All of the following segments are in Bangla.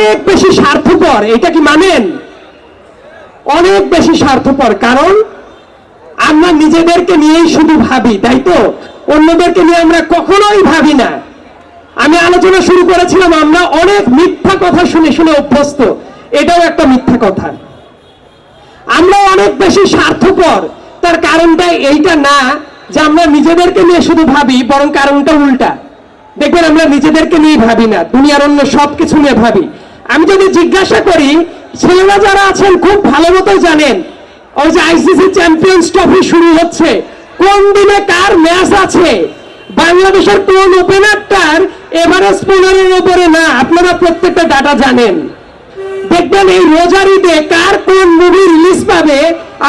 অনেক বেশি স্বার্থপর। এটা কি মানেন? অনেক বেশি স্বার্থপর। কারণ আমরা নিজেদেরকে নিয়েই শুধু ভাবি, তাই তো? অন্যদেরকে নিয়ে আমরা কখনোই ভাবি না। আমি আলোচনা শুরু করেছিলাম আমরা অনেক মিথ্যা কথা শুনে শুনে অভ্যস্ত। এটাও একটা মিথ্যা কথা। আমরা অনেক বেশি স্বার্থপর। তার কারণটা এইটা না যে আমরা নিজেদেরকে নিয়ে শুধু ভাবি, বরং কারণটা উল্টা। দেখবেন আমরা নিজেদেরকে নিয়ে ভাবি না, দুনিয়ার অন্য সবকিছু নিয়ে ভাবি। আমি যদি জিজ্ঞাসা করি, ছেলেরা যারা আছেন খুব ভালো মতো জানেন, ওই যে আইসিসি চ্যাম্পিয়ন্স ট্রফি শুরু হচ্ছে, কোন দিনে কার ম্যাচ আছে, বাংলাদেশের কোন ওপেনারটার এভারেজ 15-এর উপরে না, আপনারা প্রত্যেকটা ডাটা জানেন। দেখবেন এই রোজার ঈদে কার কোন মুভি রিলিজ পাবে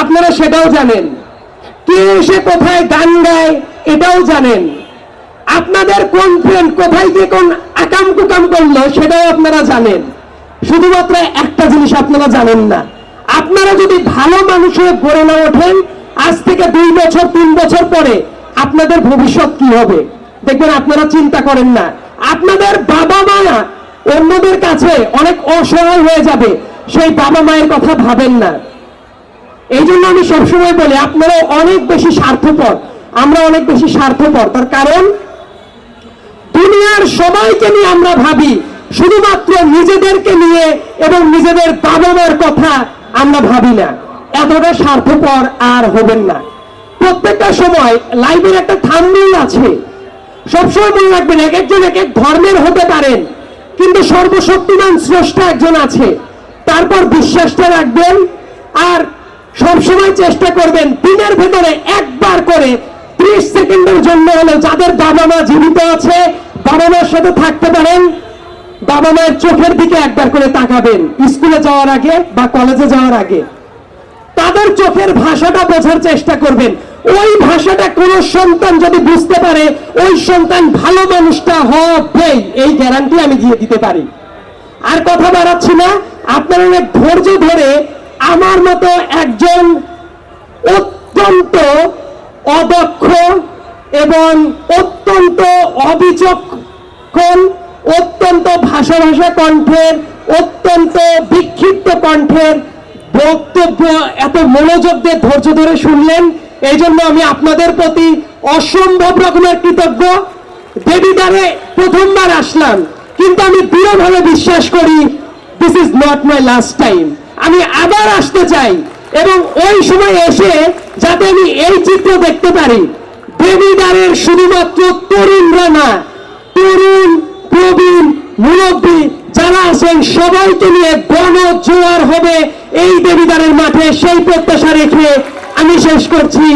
আপনারা সেটাও জানেন। কে এসে কোথায় গান গায় এটাও জানেন। আপনাদের কোন ফ্রেন্ড কোথায় গিয়ে কোন আকাম কুকাম করলো সেটাও আপনারা জানেন। শুধুমাত্র একটা জিনিস আপনারা জানেন না, আপনারা যদি ভালো মানুষ হয়ে গড়ে না ওঠেন, আজ থেকে 2 বছর 3 বছর পরে আপনাদের ভবিষ্যৎ কি হবে দেখবেন আপনারা চিন্তা করেন না। আপনাদের বাবা মা অন্যদের কাছে অনেক অসহায় হয়ে যাবে, সেই বাবা মায়ের কথা ভাবেন না। এই জন্য আমি সবসময় বলি আপনারা অনেক বেশি স্বার্থপর, আমরা অনেক বেশি স্বার্থপর। তার কারণ দুনিয়ার সবাইকে নিয়ে আমরা ভাবি, শুধুমাত্র নিজেদেরকে নিয়ে এবং নিজেদের বাবা মার কথা আমরা ভাবি না। এতটা স্বার্থপর আর হবেন না। প্রত্যেকটা সময় লাইফের একটা থাম্বনেইল আছে, সবসময় মনে রাখবেন এক একজন এক এক ধর্মের হতে পারেন, কিন্তু সর্বশক্তিমান স্রষ্টা একজন আছে। তারপর বিশ্বাসটা রাখবেন আর সবসময় চেষ্টা করবেন দিনের ভেতরে একবার করে 30 সেকেন্ডের জন্য হলেও যাদের বাবা মা জীবিত আছে, বাবা মার সাথে থাকতে পারেন, বাবা মায়ের চোখের দিকে একবার করে তাকাবেন স্কুলে যাওয়ার আগে বা কলেজে যাওয়ার আগে। তাদের চোখের ভাষাটা বোঝার চেষ্টা করবেন। ওই ভাষাটা কোন সন্তান যদি বুঝতে পারে, ওই সন্তান ভালো মানুষটা হবে, এই গ্যারান্টি আমি দিয়ে দিতে পারি। আর কথা বাড়াচ্ছি না, আপনারা অনেক ধৈর্য ধরে আমার মতো একজন অত্যন্ত অদক্ষ এবং অত্যন্ত অবিচক্ষণ, অত্যন্ত ভাষা কণ্ঠের, অত্যন্ত বিক্ষিপ্ত কণ্ঠের বক্তব্য এত মনোযোগ দিয়ে ধৈর্য ধরে শুনলেন। এই জন্য আমি আপনাদের প্রতি অসম্ভব রকমের কৃতজ্ঞ। দেবিদ্বারে প্রথমবার আসলাম, কিন্তু আমি দৃঢ়ভাবে বিশ্বাস করি this is not my last time. আমি আবার আসতে চাই এবং ওই সময় এসে যাতে আমি এই চিত্র দেখতে পারি। দেবিদ্বারের শুধুমাত্র তরুণরা না, তরুণ প্রবীণ মুরব্বী যারা আছেন সবাইকে নিয়ে গণজোয়ার হবে এই দেবিদ্বারের মাঠে, সেই প্রত্যাশা রেখে আমি শেষ করছি।